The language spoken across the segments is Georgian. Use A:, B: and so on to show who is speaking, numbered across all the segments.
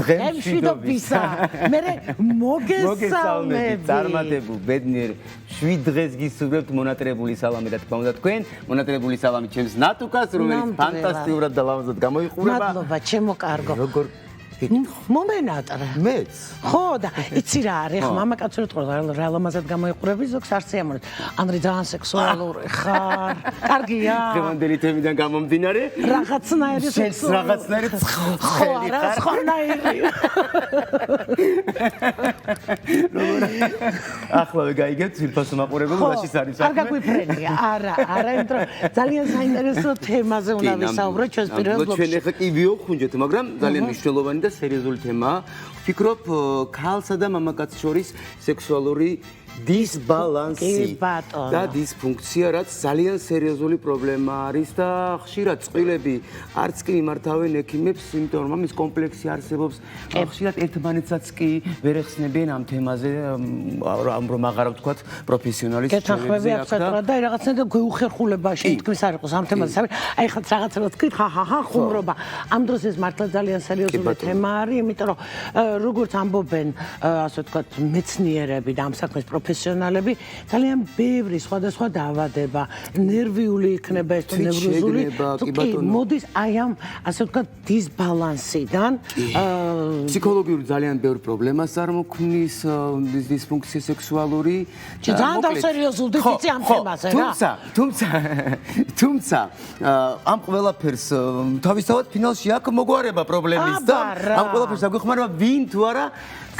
A: მშვიდობისა. მე მოგესალმებით.
B: წარმატებულ ბედნიერ 7 დღეს გისურვებთ მონატრებული სალამი და თქმა უნდა თქვენ მონატრებული სალამი ჩემს ნატუკას რომელიც ფანტასტიკურად და ლამაზად გამოიყურება.
A: მადლობა, ჩემო კარგო.
B: როგორ
A: მომენატრე.
B: მეც.
A: ხო და იცი რა არის, ხა მამაკაცური თქო რა ლამაზად გამოიყურები ზოგს არ სიამოვნებთ. ანრი ძალიან სექსუალური ხარ. კარგია.
B: დღევანდელი თემიდან გამომდინარე
A: რაღაცნაირი
B: სექსუალური რაღაცნაირი ცხელი
A: ხარ. რა სხვანაირი.
B: ახლავე გაიგეთ ძირფასო მაყურებელო რაშიც არის საქმე.
A: არ გაგვიფრენია. არა, იმიტომ ძალიან საინტერესო თემაზე უნდა ვისაუბროთ ჩვენს პირველ ბლოგში.
B: ჩვენ ახლა კი ვიოხუნჯეთ, მაგრამ ძალიან მნიშვნელოვანი და სერიოზული თემაა. ვფიქრობ, ქალსა და მამაკაცს შორის სექსუალური დისბალანსი და დისფუნქცია, რაც ძალიან სერიოზული პრობლემა არის და ხშირად წყვილები არც კი მიმართავენ ექიმებს, იმიტომ რომ ამის კომპლექსი არსებობს. ხშირად ერთმანეთსაც კი ვერ ეხსნებიან ამ თემაზე, რომ აღარ ვთქვათ პროფესიონალის
A: გეთანხმები აბსოლუტურად და რაღაცნაირად გვეუხერხულებაში თქმის არ იყოს ამ თემაზე. აი ხა რაღაცა თქვით, ხა ხუმრობა. ამ დროს ეს მართლა ძალიან სერიოზული თემა არის, იმიტომ რომ როგორც ამბობენ, ასე ვთქვათ, მეცნიერები და ამ საქმის პროფესიონალები ძალიან ბევრი სხვადასხვა დაავადება, ნერვიული იქნება ეს თუ ნევროზული, კი მოდის აი ამ ასე ვთქვათ დისბალანსიდან.
B: ფსიქოლოგიური ძალიან ბევრი პრობლემას წარმოქმნის დისფუნქცია სექსუალური.
A: ძალიან დავსერიოზულდით იცი ამ თემაზე რა.
B: თუმცა ამ ყველაფერს თავისთავად ფინალში აქვს მოგვარება პრობლემის და ამ ყველაფერს აგვიხმარება ვინ თუ არა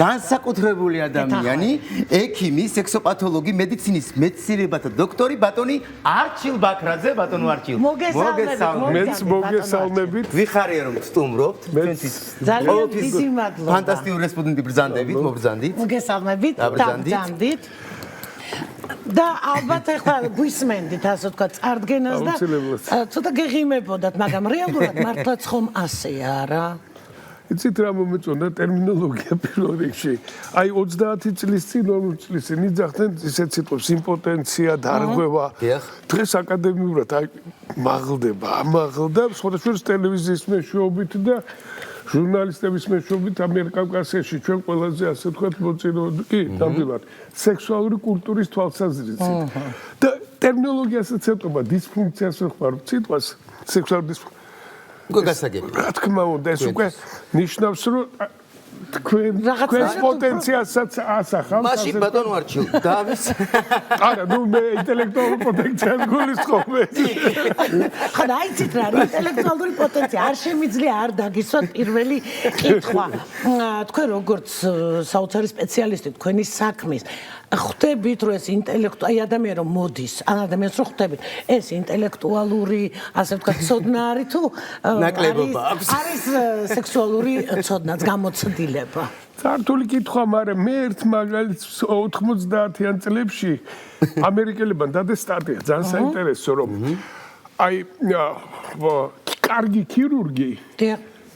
B: განსაკუთრებული ადამიანი, ექიმი, სექსოპათოლოგი, მედიცინის მეცნიერებათა დოქტორი ბატონი არჩილ ბაქრაძე, ბატონო არჩილ.
A: მოგესალმებით.
C: მოგესალმებით.
B: ვიხარია რომ სტუმრობთ.
A: ძალიან დიდი მადლობა.
B: ფანტასტიკური რესპონდენტი ბრძანდებით, მობრძანდით.
A: მოგესალმებით. დაბრძანდით. და ალბათ ახლა გვისმენდით ასე ვთქვათ წარდგენას და ცოტა გეღიმებოდათ, მაგრამ რეალურად მართლაც ხომ ასეა რა.
C: იცით რა მომეწონა ტერმინოლოგია პირველ რიგში. აი 30 წლის წინ 40 წლის წინ იძახდნენ ისეთ სიტყვებს იმპოტენცია, დარღვევა. დღეს აკადემიურად აი მაღლდება, სხვადასხვა ტელევიზიის მეშვეობით და ჟურნალისტების მეშვეობით ამიერკავკასიაში ჩვენ ყველაზე ასე ვთქვათ მოწინავთ კი ნამდვილად სექსუალური კულტურის თვალსაზრისით. და ტერმინოლოგიასაც ეთქობა დისფუნქციას ვხმარ სიტყვას სექსუალური დისფუნქცია. რა თქმა უნდა ეს უკვე ნიშნავს რომ თქვენს პოტენციალსაც ასახავს.
B: მაშინ ბატონო არჩილ დავის.
C: არა, ნუ მე ინტელექტუალურ პოტენციალს გულისხმობ.
A: ხა დაიცით რა, ინტელექტუალური პოტენცია არ შემიძლია არ დაგისვათ პირველი კითხვა. თქვენ როგორც საოცარი სპეციალისტი თქვენი საქმის ხვდებით რომ ეს აი ადამიანი რომ მოდის, ან ადამიანს რომ ხვდებით, ეს ინტელექტუალური, ასე ვთქვათ, ცოდნა არის თუ არის სექსუალური ცოდნაც გამოცდილება.
C: წართული კითხვა, მაგრამ მე ერთ მაგალითს 90-იან წლებში ამერიკელებმა დადეს სტატია, ძალიან საინტერესო, რომ აი კარგი ქირურგი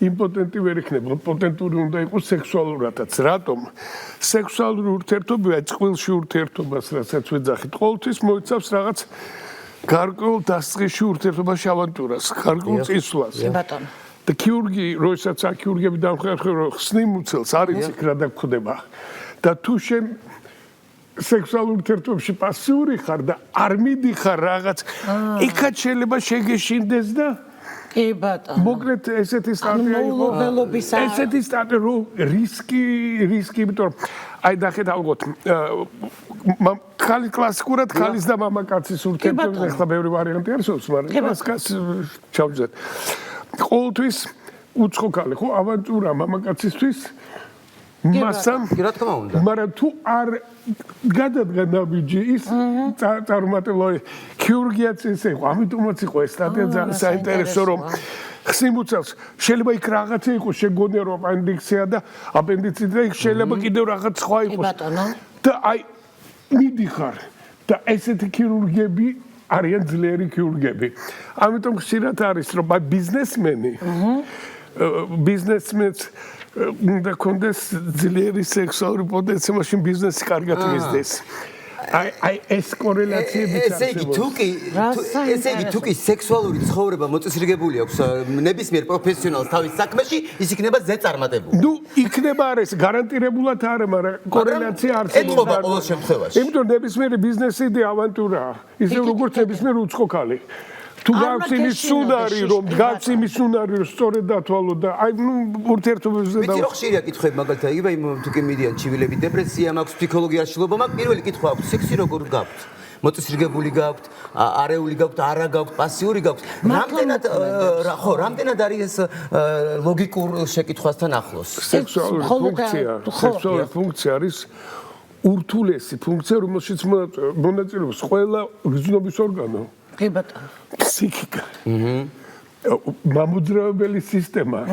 C: იმპოტენტი ვერ იქნება, პოტენტური უნდა იყოს სექსუალურადაც. რატომ? სექსუალური ურთიერთობა წყვილში ურთიერთობას, რასაც ვეძახით, ყოველთვის მოიცავს რაღაც გარკვეულ დასწრიში ურთიერთობაში ავანტურას, გარკვეულ წინსვლას.
A: ბატონო.
C: და ქირურგი, როდესაც აქიურგები დამხმარებენ, რომ ხსნიმუცელს არ იცი რა დაგხვდება. და თუ შენ სექსუალურ ურთიერთობაში პასიური ხარ და არ მიდიხარ რაღაც, იქაც შეიძლება შეგეშინდეს და
A: კი ბატონო.
C: მოკლედ ესეთი სტატია იყო. ესეთი სტატია რომ რისკი, იმიტომ რომ აი დახედა ალბათ ხალი კლასიკურად ხალის და მამაკაცის ურთიერთობაზე ახლა ბევრი ვარიანტი არსებობს, მაგრამ ეს ჩავჯდეთ. ყოველთვის უცხო ხალი ხო ავანტურა მამაკაცისთვის მასამ
B: რა თქმა უნდა.
C: მაგრამ თუ არ გადადგა ნაბიჯი ის წარმატებული ქირურგიაც ესე იყო, ამიტომაც იყო ეს სტატია ძალიან საინტერესო რომ ხსიმუცელს შეიძლება იქ რაღაცა იყოს შეგონია რომ აპენდიქსია და აპენდიციტი და იქ შეიძლება კიდევ რაღაც სხვა იყოს. და აი მიდიხარ და ესეთი ქირურგები არიან ძლიერი ქირურგები. ამიტომ ხშირად არის რომ ბიზნესმენს უნდა კონდეს ძლიერი სექსუალური პოტენცია, მაშინ ბიზნესი კარგად მისდეს. აი ეს კორელაციები
B: ესე იგი თუ კი სექსუალური ცხოვრება მოწესრიგებული აქვს ნებისმიერ პროფესიონალს თავის საქმეში, ის იქნება ზეწარმატებული.
C: ნუ იქნება არის გარანტირებულად არა, მაგრამ კორელაცია არსებობს.
B: ეთყობა ყოველ შემთხვევაში.
C: იმიტომ ნებისმიერი ბიზნესი და ავანტურაა. ისე როგორც ნებისმიერ უცხო ქალი. თუ გაქვს იმის უნარი, რომ გაქვს იმის უნარი, რომ სწორედ დათვალო და აი ნუ ურთიერთობებზე
B: და ვიცი, ხშირია კითხვები მაგალითად იგივე იმ თუ კი მიდიან ჩივილები, დეპრესია მაქვს, ფსიქოლოგიაში შლობა მაქვს, პირველი კითხვა აქვს, სექსი როგორ გაქვთ? მოწესრიგებული გაქვთ, არეული გაქვთ, არა გაქვთ, პასიური გაქვთ. რამდენად არის ეს ლოგიკურ შეკითხვასთან ახლოს?
C: სექსუალური ფუნქცია არის ურთულესი ფუნქცია, რომელშიც მონაწილეობს ყველა გრძნობის ორგანო.
A: კი ბატონო.
C: ფსიქიკა. მამოძრავებელი სისტემა.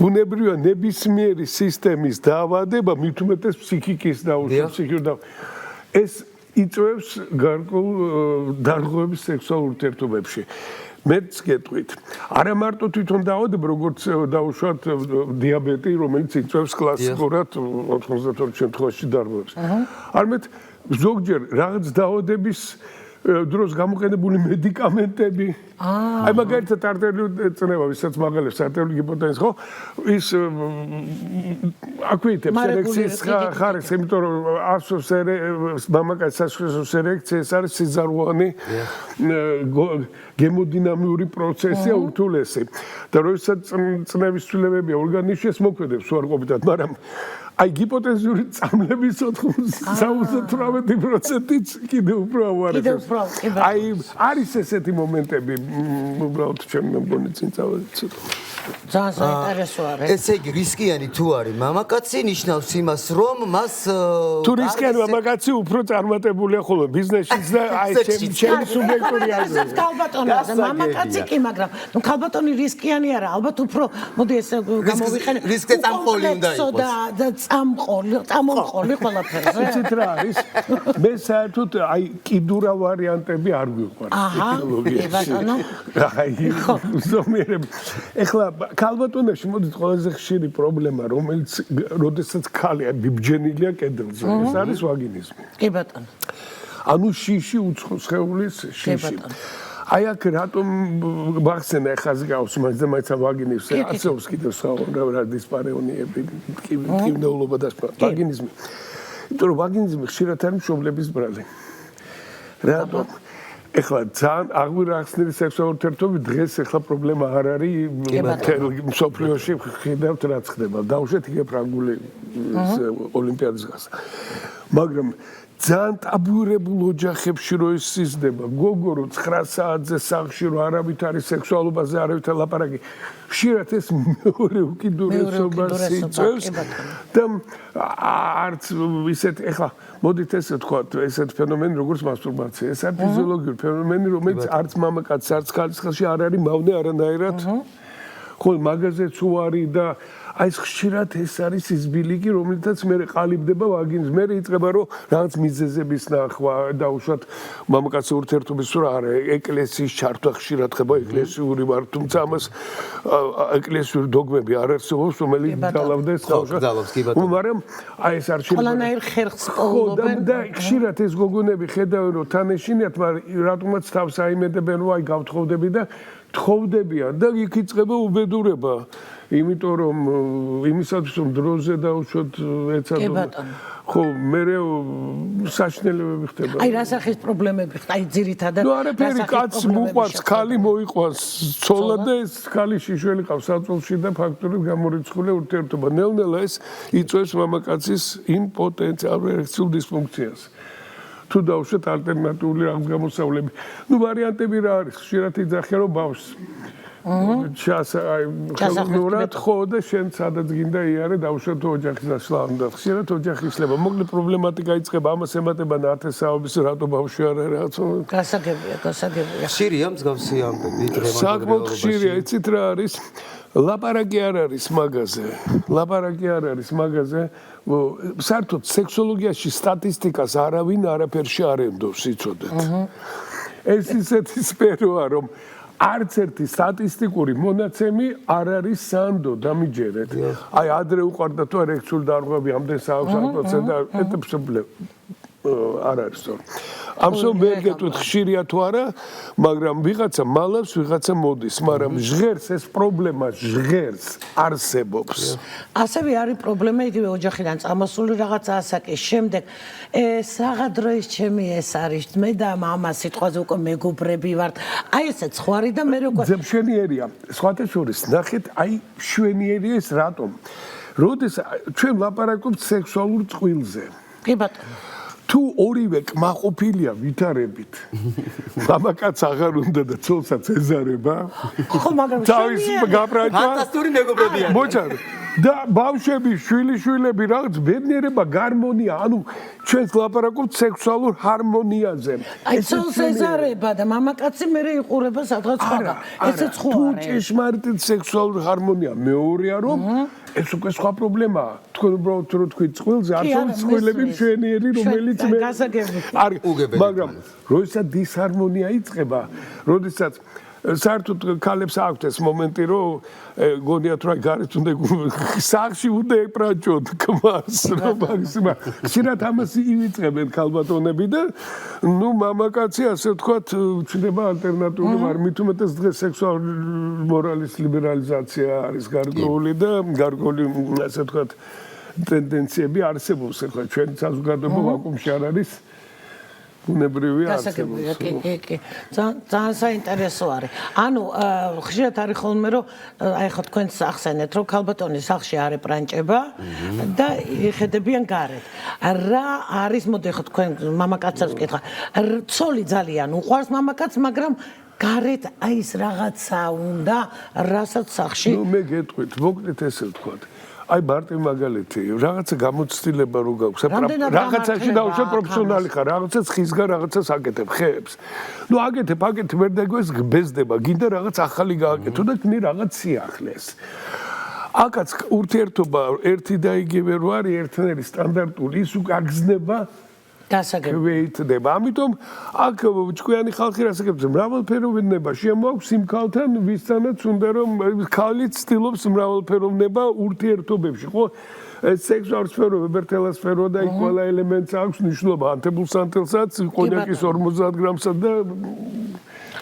C: ბუნებრივია ნებისმიერი სისტემის დაავადება მით უმეტეს ფსიქიკის დაავადება. ეს იწვევს გარკვეულ დარღვევებს სექსუალურ ურთიერთობებში. მეც გეტყვით. არა მარტო თვითონ დაავადება, როგორც დაუშვათ დიაბეტი, რომელიც იწვევს კლასიკურად 92% შემთხვევაში დარღვევებს. არამედ ზოგჯერ რაღაც დაავადების დროს გამოყენებული მედიკამენტები. აი მაგალითად არტერიული წნევა, ვისაც მაგალითად არტერიული ჰიპოტენზია, ხო? ის აკვირიტებს ერექციის ხარისხს, იმიტომ რომ არსობს მამაკაცის საშუალო ერექცია, ეს არის სიზაროვანი გემოდინამიური პროცესია ურთულესი. და როდესაც წნევის ცვლილებებია ორგანიზმში, ეს მოქმედებს უარყოფითად, მაგრამ აი ჰიპოტენზიური წამლების 98%-იც კიდევ უფრო ავარებს. აი არის ესეთი მომენტები, უბრალოდ ჩემი მეგონი წინ წავეცი.
A: ძალიან საინტერესო არის.
B: ესე იგი რისკიანი თუ არის მამაკაცი, ნიშნავს იმას, რომ მას
C: თუ რისკიანი მამაკაცი უფრო წარმატებულია ხოლმე ბიზნესშიც და აი ჩემი სუბიექტური აზრით.
A: ქალბატონი მამაკაცი კი, მაგრამ ნუ ქალბატონი რისკიანი არა, ალბათ უფრო მოდი ეს გამოვიყენე.
B: რისკზე წამყოლი უნდა იყოს.
A: და წამონყოლი ყველაფერზე.
C: იცით რა არის? მე საერთოდ აი კიდურა ვარიანტები არ გვიყვარს ტექნოლოგიაში. აი ზომიერებ ეხლა ქალბატონებში მოდით ყველაზე ხშირი პრობლემა, რომელიც როდესაც ქალი ბიბჯენილია კედელზე, ეს არის ვაგინიზმი.
A: კი ბატონო.
C: ანუ შიში უცხო სხეულის შიში. აი აქ რატომ მახსენა ეხაზი გავს მაინც ვაგინიზმს, აცობს კიდევ სხვა დისპარეონიები, კიბნეულობა და სხვა ვაგინიზმი. იმიტომ რომ ვაგინიზმი ხშირად არის მშობლების ბრალი. რატომ? ეხლა ძალიან აღვირახსნილი სექსუალური ურთიერთობები დღეს ეხლა პრობლემა არ არის მსოფლიოში ხედავთ რაც ხდება. დავუშვათ იგივე ფრანგული ოლიმპიადის გასა. მაგრამ ძალიან ტაბუირებულ ოჯახებში რო ის იზრდება, გოგო რო 9 საათზე სახლში რო არავით არის სექსუალობაზე არავით ლაპარაკი, ხშირად ეს მეორე უკიდურესობას იწვევს და არც ისეთ ეხლა მოდით ესე ვთქვათ, ესეთ ფენომენი როგორც მასტურბაცია, ეს არის ფიზიოლოგიური ფენომენი, რომელიც არც მამაკაცს, არც ქალის ხელში არ არის მავნე არანაირად. ხოლმე მაგაზეც უარი და აი ეს ხშირად ეს არის ის ბილიკი, რომელთაც მე ყალიბდება ვაგინს, მე იწყება რომ რაღაც მიზეზების ნახვა და უშუალოდ მამაკაცის ურთიერთობის რა არის, ეკლესიის ჩართვა ხშირად ხდება ეკლესიური ვარ, თუმცა ამას ეკლესიური დოგმები არ არსებობს, რომელიც დალავდეს ხალხს. მაგრამ აი ეს არ შეიძლება.
A: ყველანაირ ხერხს პოულობენ.
C: და ხშირად ეს გოგონები ხედავენ რომ თან ეშინიათ, მაგრამ რატომაც თავს აიმედებენ რომ აი გავთხოვდები და თხოვდებიან და იქ იწყება უბედურება. იმიტომ რომ იმისათვის რომ დროზე დაუშვათ ეცადო ხო მე საშნელებები ხდება.
A: აი რა სახის პრობლემები ხდება? აი ძირითადად
C: ნუ არაფერი კაცს მოყვარს, ქალი მოიყვანს, ცოლა და ეს ქალი შიშველი ყავს საწოლში და ფაქტურად გამორიცხული ურთიერთობა. ნელ-ნელა ეს იწვევს მამაკაცის იმპოტენციალურ ერექციულ დისფუნქციას. თუ დავუშვათ ალტერნატიული რაღაც გამოსავლები. ნუ ვარიანტები რა არის? ხშირად იძახიან რომ ბავშვს ჩასახმურად ხო და შენ სადაც გინდა იარე დავუშვათ ოჯახის დაშლა უნდა. ხშირად ოჯახი იშლება. მოკლედ პრობლემატიკა იწყება ამას ემატება ნათესაობის რატო ბავშვი არ არის რაღაც.
A: გასაგებია.
B: ხშირია მსგავსი ამბები დღევანდელ
C: საკმაოდ ხშირია, იცით რა არის? ლაპარაკი არ არის მაგაზე. ლაპარაკი არ არის მაგაზე. საერთოდ სექსოლოგიაში სტატისტიკას არავინ არაფერში არ ემდობს, იცოდეთ. ეს ისეთი სფეროა, რომ არც ერთი სტატისტიკური მონაცემი არ არის სანდო დამიჯერეთ. აი ადრე უყარდა თუ ერექციული დარღვევები ამდენ 60% და ეტეპსობლე. არ არის სწორი. ამიტომ ვერ გეტყვით ხშირია თუ არა, მაგრამ ვიღაცა მალავს, ვიღაცა მოდის, მაგრამ ჟღერს ეს პრობლემა ჟღერს არსებობს.
A: ასევე არის პრობლემა იგივე ოჯახიდან წამოსული რაღაცა ასაკის შემდეგ საღა დროის ჩემი ეს არის მე და მამა სიტყვაზე უკვე მეგობრები ვართ. აი ესე ცხوارი და მე როგორ
C: მშვენიერია. სხვათა შორის ნახეთ, აი მშვენიერია ეს რატომ? როდესაც ჩვენ ლაპარაკობთ სექსუალურ წყვილზე.
A: კი ბატონო.
C: თუ ორივე კმაყოფილია ვითარებით, მამაკაც აღარ უნდა და ცოლსაც ეზარება.
A: ხო, მაგრამ
C: თავის გაბრაჭა.
B: ფანტასტიკური მეგობრებია.
C: მოჭარ. და ბავშვები, შვილიშვილები რაღაც ბედნიერება, გარმონია, ანუ ჩვენს ლაპარაკობთ სექსუალურ ჰარმონიაზე.
A: აი ცოლს ეზარება და მამაკაცი მერე იყურება სადღაც სხვაგან. ესე
C: თუ
A: ცხوارი.
C: ჭეშმარიტ სექსუალურ ჰარმონია მეორეა რომ ეს უკვე სხვა პრობლემაა. თქვენ უბრალოდ რო თქვით წყვილზე, არის წყვილები მშვენიერი, რომელიც მე არის. მაგრამ როდესაც დისჰარმონია იწყება, როდესაც საერთოდ ქალებს აქვთ ეს მომენტი, რომ გონიათ რა გარეთ უნდა სახში უნდა ეპრაჭოთ კმას, რომ მაგისმა ხშირად ამას ივიწყებენ ქალბატონები და ნუ მამაკაცი ასე ვთქვათ ჩნდება ალტერნატიული არ მით უმეტეს დღეს სექსუალური მორალის ლიბერალიზაცია არის გარკვეული და გარკვეული ასე ვთქვათ ტენდენციები არსებობს ახლა ჩვენ საზოგადოება ვაკუუმში არ არის უნებრივი
A: გასაგებია, კი. ძალიან საინტერესო არის. ანუ ხშირად არის ხოლმე რომ აი ხო თქვენს ახსენეთ რომ ქალბატონი სახლში არ ეპრანჭება და იხედებიან გარეთ. რა არის მოდი ხო თქვენ მამაკაცებს ვკითხა. ცოლი ძალიან უყვარს მამაკაცს, მაგრამ გარეთ აი ეს რაღაცა უნდა, რასაც სახლში.
C: ნუ მე გეტყვით, მოკლედ ესე ვთქვათ. აი მარტივ მაგალითი, რაღაცა გამოცდილება რო გაქვს, რაღაცაში დავუშვათ პროფესიონალი ხარ, რაღაცას ხისგან რაღაცას აკეთებ, ხეებს. ნუ აკეთებ, ვერ დაგვეს გბეზდება, გინდა რაღაც ახალი გააკეთო და ქმნი რაღაც სიახლეს. აკაც ურთიერთობა ერთი და იგივე რო არის, ერთნაირი სტანდარტული, ის უკვე აგზნება გასაგებია. ამიტომ აქ ჭკვიანი ხალხი რასაკეთებს, მრავალფეროვნება შემოაქვს იმ ქალთან, ვისთანაც უნდა რომ ქალი ცდილობს მრავალფეროვნება ურთიერთობებში, ხო? სექსუალურ სფეროებში, ბერთელა სფერო და იქ ყველა ელემენტს აქვს მნიშვნელობა, ანთებულსანთელსაც, კონიაკის 50 გრამსა და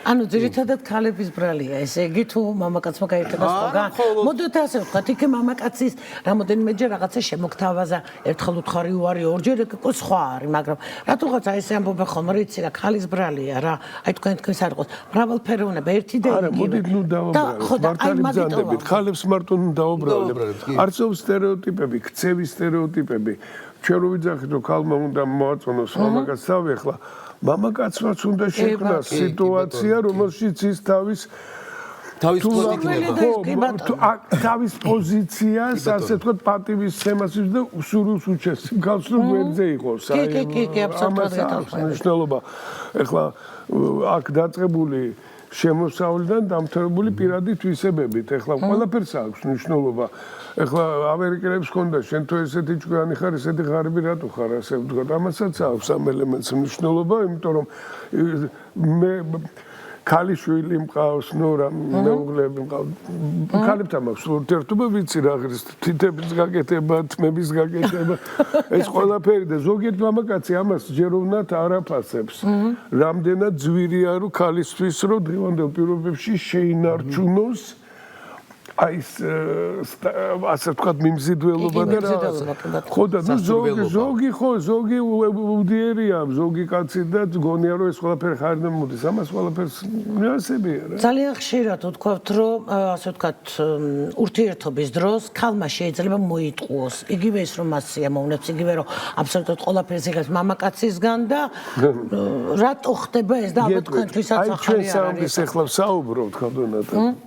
A: ანუ ძირითადად ქალების ბრალია, ესე იგი თუ მამაკაცმა გაიხადა სხვაგან. მოდით ასე ვთქვათ, იქ მამაკაცის რამოდენიმეჯერ რაღაცა შემოგთავაზა, ერთხელ უთხარი უარი, ორჯერ იყო სხვა არის, მაგრამ რატოღაც აი ესე ამბობენ ხოლმე, იცი რა, ქალის ბრალია რა. აი თქვენს არ იყოს, მრავალფეროვნება, ერთი და იგივე.
C: არა, მოდით ნუ დავაბრალოთ. მართალი ბრძანდებით, ქალებს მარტო ნუ დავაბრალოთ. არსებობს სტერეოტიპები, ქცევის სტერეოტიპები. ჩვენ რო ვიძახით, რომ ქალმა უნდა მოაწონოს მამაკაცს თავი, ახლა მამაკაცმაც უნდა შექმნას სიტუაცია, რომელშიც ის თავის თავის პოზიციას, ასე ვთქვათ, პატივისცემას და სურვილს უჩეს. გავს რომ გვერდზე იყოს.
A: კი, აბსოლუტურად გეთანხმებით.
C: მნიშვნელობა. ეხლა აქ დაწყებული შემოსავლიდან დამთავრებული პირადი თვისებებით. ეხლა ყველაფერს აქვს მნიშვნელობა. ეხლა ამერიკელებს ჰქონდა შენ თუ ესეთი ჭკვიანი ხარ, ესეთი ღარიბი რატო ხარ, ასე ვთქვათ, ამასაც აქვს ამ ელემენტს მნიშვნელობა, იმიტომ რომ მე ქალიშვილი მყავს, ნუ რა მეუღლეები მყავს. ქალებთან მაქვს ურთიერთობა, ვიცი რა ღირს, თითების გაკეთება, თმების გაკეთება. ეს ყველაფერი და ზოგიერთ მამაკაცი ამას ჯეროვნად არ აფასებს. რამდენად ძვირია რომ ქალისთვის რომ დღევანდელ პირობებში შეინარჩუნოს აი ეს ასე ვთქვათ მიმზიდველობა და რა. ხო და ზოგი უდიერია, ზოგი კაცი და გონია რომ ეს ყველაფერი ხარდა მოდის. ამას ყველაფერს ნიuansებია რა.
A: ძალიან ხშირად ვთქვათ რომ ასე ვთქვათ ურთიერთობის დროს ქალმა შეიძლება მოიტყუოს. იგივე ის რომ მას სიამოვნებს, იგივე რომ აბსოლუტურად ყველაფერს იღებს მამაკაცისგან და რატო ხდება ეს და ალბათ თქვენთვისაც ახალი არ არის.
C: აი ჩვენ ახლა საუბრობთ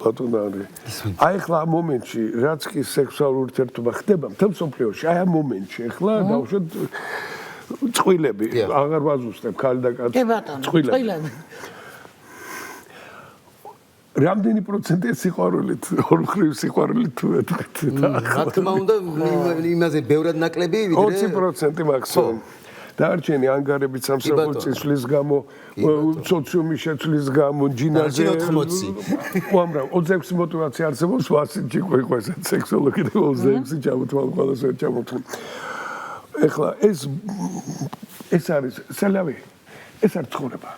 C: ბატონარი. აი ახლა ამ მომენტში რაც კი სექსუალური ურთიერთობა ხდება მთელ მსოფლიოში, აი ამ მომენტში ახლა დავუშვათ წყვილები, აღარ ვაზუსტებ ქალი და კაცი.
A: წყვილები.
C: რამდენი პროცენტია სიყვარულით, ორი სიყვარულით თუ ეთქვით?
B: რა თქმა უნდა, იმაზე ბევრად ნაკლები, ვიდრე
C: 20% მაქსიმუმ. დარჩენი ანგარებით სამსახურის წესვლის გამო, სოციუმის შეცვლის გამო, ჯინაზე
B: 80.
C: უამრავ 26 მოტივაცია არსებობს, 100 ჯიყვე სექსოლოგი და 26 ჩამოთვალ ყველას ვერ ჩამოთვალ. ეხლა ეს არის სალავი, ეს არის ცხოვრება.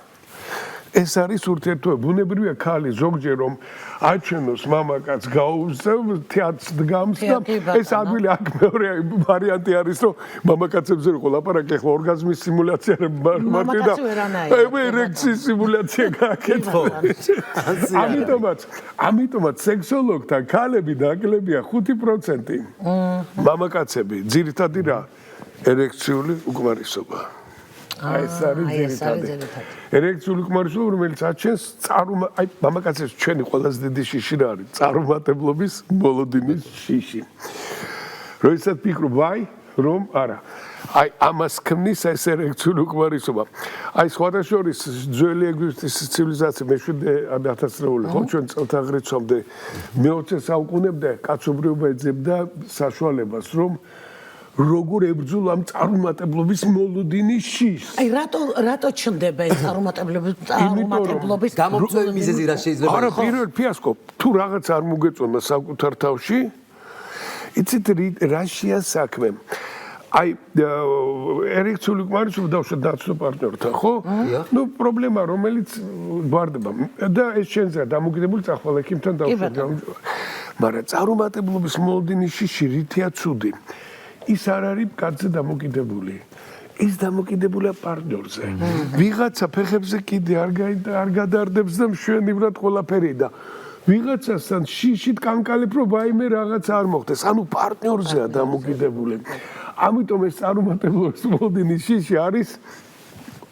C: ეს არის ურთიერთობა. ბუნებრივია ქალი ზოგჯერ რომ აჩვენოს მამაკაც გაუზევს თეატრს დგამს და ეს ადვილი აქ მეორე ვარიანტი არის რომ მამაკაცებზე რო ლაპარაკი ახლა ორგაზმის სიმულაცია მარტივად ერექციის სიმულაცია გააკეთო. ამიტომაც სექსოლოგთა ქალები დაკლებია 5%. მამაკაცები ძირითადი რა ერექციული უკმარისობა. ეს არის ძირითადი. ერექციული უკმარისობა, რომელიც აჩენს მამაკაცებს ჩვენი ყველაზე დიდი შიში რა არის? წარუმატებლობის მოლოდინის შიში. როდესაც ფიქრობ, ვაი, რომ არა. ამას ქმნის ეს ერექციული უკმარისობა. სხვადასხვის ძველი ეგვიპტის ცივილიზაცია მე-7,000 ხო ჩვენ წელთაღრიცხვამდე მე-20 საუკუნემდე კაცობრიობა ეძებდა საშუალებას, რომ როგორ ებრძოლა ამ წარუმატებლობის მოლოდინის შიშს.
A: რატო ჩნდება ეს წარუმატებლობის
B: გამოწვევის მიზეზი რა შეიძლება
C: არა, პირველ ფიასკო, თუ რაღაც არ მოგეწონა საკუთარ თავში, იცით რაშია საქმე? ერექციული უკმარისობა დავუშვათ დაცულ პარტნიორთან, ხო? ნუ პრობლემა რომელიც გვარდება და ეს შენზეა დამოკიდებული წახვალ ექიმთან დავუშვათ. მაგრამ წარუმატებლობის მოლოდინის შიში რითია ცუდი? ის არ არის კაცზე დამოკიდებული. ის დამოკიდებულია პარტნიორზე. ვიღაცა ფეხებზე კიდე არ გადარდებს და მშვენივრად ყველაფერი და ვიღაცასთან შიშით კანკალებ რომ ვაიმე რაღაც არ მოხდეს. ანუ პარტნიორზეა დამოკიდებული. ამიტომ ეს წარუმატებლობის მოლოდინის შიში არის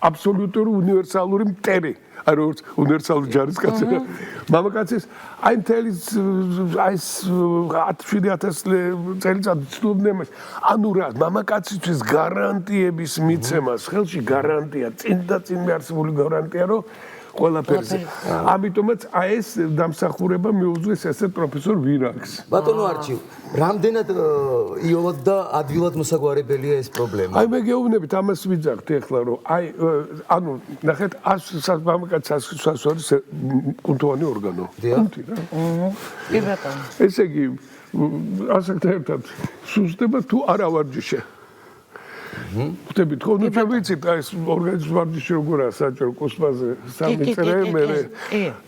C: აბსოლუტური უნივერსალური მტერი. არ როგორც უნივერსალური ჯარისკაცი. მამაკაცის მთელი 7,000 წელიწადი ცნობდნენ მას. ანუ რა, მამაკაცისთვის გარანტიების მიცემას, ხელში გარანტია, წინ და წინ მიარსებული გარანტია, რომ ყველაფერზე. ამიტომაც ეს დამსახურება მიუძღვის ესეთ პროფესორ ვირაგს.
B: ბატონო არჩილ, რამდენად იოლად და ადვილად მოსაგვარებელია ეს პრობლემა?
C: მე გეუბნებით ამას ვიძახთ ეხლა რომ ანუ ნახეთ მამაკაცს არის კუნთოვანი ორგანო. კუნთი რა.
A: კი ბატონო.
C: ესე იგი ასაკთან ერთად სუსტება თუ არა ვარჯიშე. ხტებით ხო ნუ ვიცით ეს ორგანიზმის ვარჯიში როგორაა საჭირო კოსმაზე 3 წრე მერე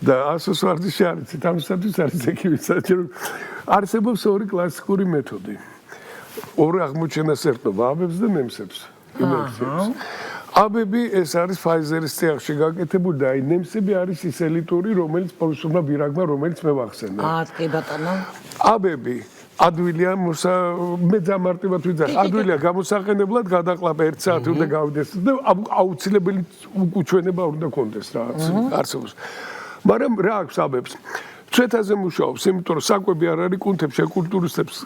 C: და 100 ვარჯიში არის ამისათვის არის ექიმის საჭირო არსებობს ორი კლასიკური მეთოდი ორი აღმოჩენას ერთობა აბებს და ნემსებს ინექციებს აბები ეს არის ფაიზერის წიაღში გაკეთებული და აი ნემსები არის ის ელიტური რომელიც პროფესორმა ვირაგმა რომელიც მე ვახსენე
A: კი ბატონო
C: აბები ადვილია მე დამარტივად ვიძახ ადვილია გამოსაყენებლად გადაყლაპ 1 საათი უნდა გავიდეს და აუცილებელი უკუჩვენება უნდა კონდეს რა არსებობს მაგრამ რა აქვს აბებს ცვეთაზე მუშაობს იმიტომ რომ საკვები არ არის კუნთებში კულტურისტებს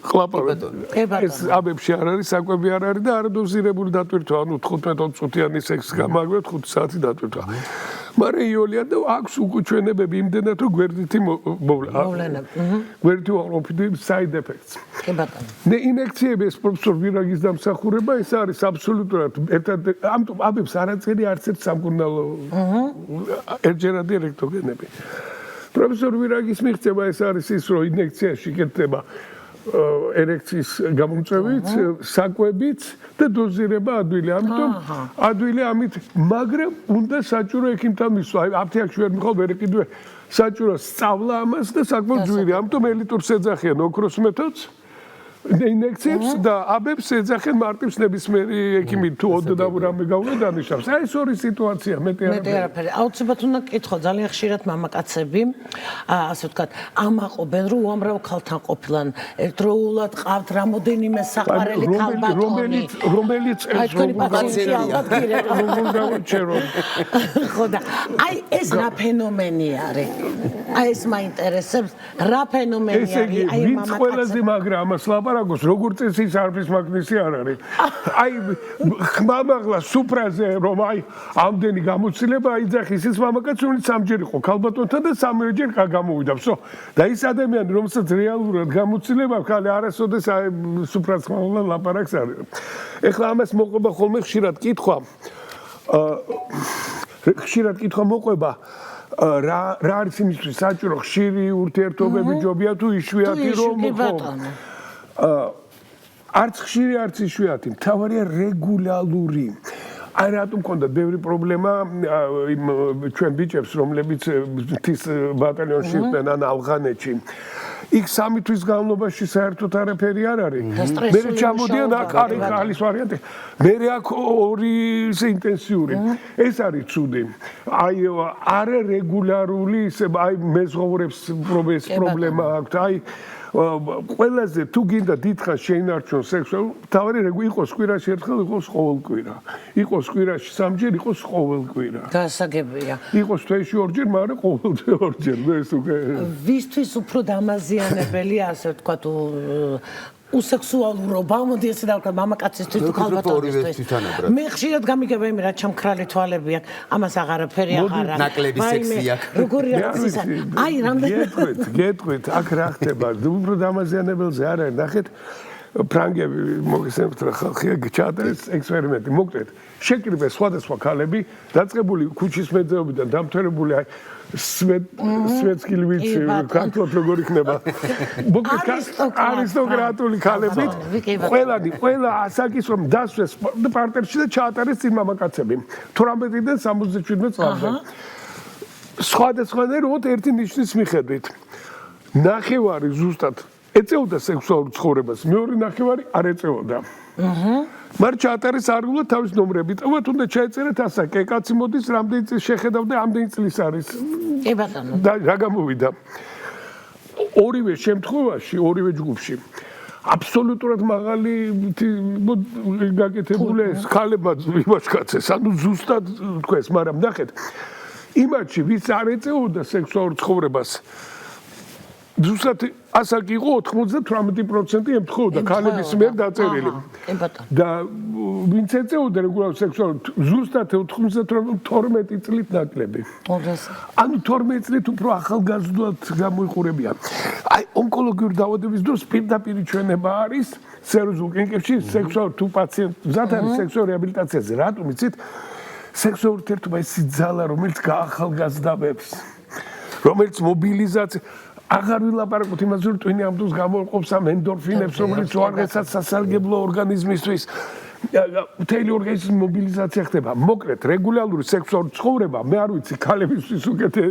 C: ყლაპავენ ეს აბებში არ არის საკვები არ არის და არადოზირებული დატვირთვა ანუ 15-20 წუთიანი სექსი გამაგროთ 5 საათი დატვირთვა მაგრამ იოლია და აქვს უკუჩვენებები იმდენად რომ გვერდითი მოვლენა გვერდითი ოფიდი side effects
A: კი ბატონო
C: ინექციები ეს პროფესორ ვირაგის დამსახურება ეს არის აბსოლუტურად ამიტომ აბებს არაწერი არც ერთ სამკურნალო ერთჯერადი ერექტოგენები პროფესორ ვირაგის მიღწევა ეს არის ის რომ ინექციაში კეთდება ერექციის გამომწვევით, საკვებით და დოზირება ადვილი. ამიტომ ადვილი ამით, მაგრამ უნდა საჭირო ექიმთან მისვლა. აფთიაქში ვერ მიხვალ ვერ კიდე საჭირო სწავლა ამას და საკმაოდ ძვირი. ამიტომ ელიტურს ეძახიან ოქროს მეთოდს. ინექციებს და აბებს ეძახიან მარტივს ნებისმიერი ექიმი თუ ოდნავ რამე გავლა დანიშნავს. აი ეს ორი სიტუაცია მეტი
A: არაფერი. აუცილებლად უნდა გკითხო ძალიან ხშირად მამაკაცები, ასე ვთქვათ, ამაყობენ რომ უამრავ ქალთან ყოფილან ერთდროულად ყავთ რამოდენიმე საყვარელი ქალბატონი.
C: რომელიც ეს
A: ხო და აი ეს რა ფენომენი არის? აი ეს მაინტერესებს რა ფენომენი არის?
C: აი მამაკაცები ყველაზე მაგრა ამას ლაპარაკობს როგორ წესის არფის მაგნისი არ არის აი ხმამაღლა სუფრაზე რომ აი ამდენი გამოცდილება აიძახის ის მამაკაცი რომელიც სამჯერ იყო ქალბატონთან და სამჯერ გამოვიდა ვსო და ის ადამიანი რომელსაც რეალურად გამოცდილება ხალე არასოდეს აი სუფრას ხმამაღლა ლაპარაკს არის ეხლა ამას მოყვება ხოლმე ხშირად კითხვა მოყვება რა არის იმისთვის საჭირო ხშირი ურთიერთობები ჯობია თუ იშვიათი რომ არც ხშირი, არც იშვიათი, მთავარია რეგულარული. აი რატომ მქონდა ბევრი პრობლემა იმ ჩვენ ბიჭებს, რომლებიც მთის ბატალიონში იყვნენ ან ავღანეთში. იქ 3 თვის განმავლობაში საერთოდ არაფერი არ არის. მე ჩამოდიან აქ არის ხალის ვარიანტი. მე აქ 2 ინტენსიური. ეს არის ცუდი. აი არერეგულარული ისე აი მეზღვაურებს პრობლემა აქვს. აი ყველაზე თუ გინდა დიდხანს შეინარჩუნოს სექსუალურ, თავი იყოს კვირაში ერთხელ, იყოს ყოველკვირა. იყოს კვირაში 3 ჯერ, იყოს ყოველკვირა.
A: გასაგებია.
C: იყოს თვეში 2 ჯერ, მაგრამ ყოველდღე 2 ჯერ. ეს უკვე
A: ვისთვის უფრო დამაზიანებელია, ასე ვთქვათ, უსექსუალურობა, მოდი ესე დავკრა მამაკაცისთვის თუ ქალბატონისთვის. მე ხშირად გამიგება იმი, რაც ჩამქრალი თვალები აქვს, ამას აღარაფერი აღარ აქვს.
B: ნაკლები სექსი აქვს.
A: როგორი რეაქცია? აი, რამდენი
C: გეტყვით, აქ რა ხდება? უფრო დამაზიანებელზე არ არის, ნახეთ, ფრანგები მოგესალმებით რა ხალხია ჩაატარეს ექსპერიმენტი. მოკლედ, შეკრიბეს სხვადასხვა ქალები, დაწყებული ქუჩის მეძეობიდან დამთავრებული აი სვეტსკილი ვიცი ქართულად როგორ იქნება არისტოკრატული ქალებით ყველა ასაკის რომ დასვეს პარტერში და ჩაატარეს წინ მამაკაცები 18-დან 67 წლამდე სხვადასხვანაირად ერთი ნიშნის მიხედვით ნახევარი ზუსტად ეწეოდა სექსუალურ ცხოვრებას მეორე ნახევარი არ ეწეოდა მაგრამ ჩაატარეს არგულად თავის ნომრები ტყუათ უნდა ჩაეწერეთ ასაკე კაცი მოდის რამდენი წელი შეხედავდა ამდენი წლის არის
A: კი ბატონო
C: და რა გამოვიდა ორივე შემთხვევაში ორივე ჯგუფში აბსოლუტურად მაღალი გაკეთებული ეს ქალებმა იმაშკაცეს ანუ ზუსტად თქვენს მაგრამ ნახეთ იმათში ვის არ ეწეოდა სექსუალურ ცხოვრებას ზუსტად ასაკი იყო 98% ემთხვეოდა ქალების მიერ დაწერილი. და ვინც ეწეოდა რეგულარულ სექსუალურ ზუსტად 92 წლით ნაკლები. ანუ 12 წლით უფრო ახალგაზრდად გამოიყურებიან. აი ონკოლოგიური დაავადების დროს პირდაპირ ჩვენება არის სერიოზულ კლინიკებში სექსუალურ თუ პაციენტ მზად არის სექსუალური რეაბილიტაციაზე. რატომ იცით? სექსუალური ურთიერთობა ის ძალა რომელიც გაახალგაზრდებს რომელიც მობილიზაცია აღარ ვილაპარაკოთ იმაზე რომ ტვინი ამ დროს გამოყოფს ამ ენდორფინებს რომელიც უაღრესად სასარგებლო ორგანიზმისთვის მთელი ორგანიზმის მობილიზაცია ხდება მოკლედ რეგულარული სექსუალური ცხოვრება მე არ ვიცი ქალებისთვის უკეთე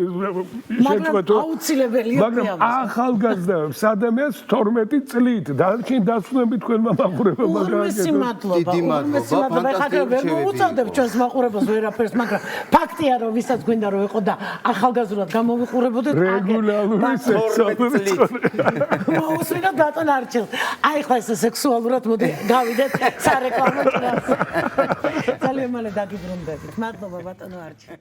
C: მაგრამ ახალგაზრდებს ადამიანს 12 წლით დარჩენ დასვენები თქვენმა მაყურებელმა
B: დიდი მადლობა
A: ხა ვერ მოუწოდებ ჩვენს მაყურებელს ვერაფერს მაგრამ ფაქტია რომ ვისაც გვინდა რომ იყო და ახალგაზრდად გამოვიყურებოდეთ
C: რეგულარული სექსუალური
A: მოусვინა ბატონ არჩილ აი ხა ეს სექსუალურად მოდი გავიდეთ სარეკლამო ძალიან მალე დაგიბრუნდებით მადლობა ბატონო არჩილ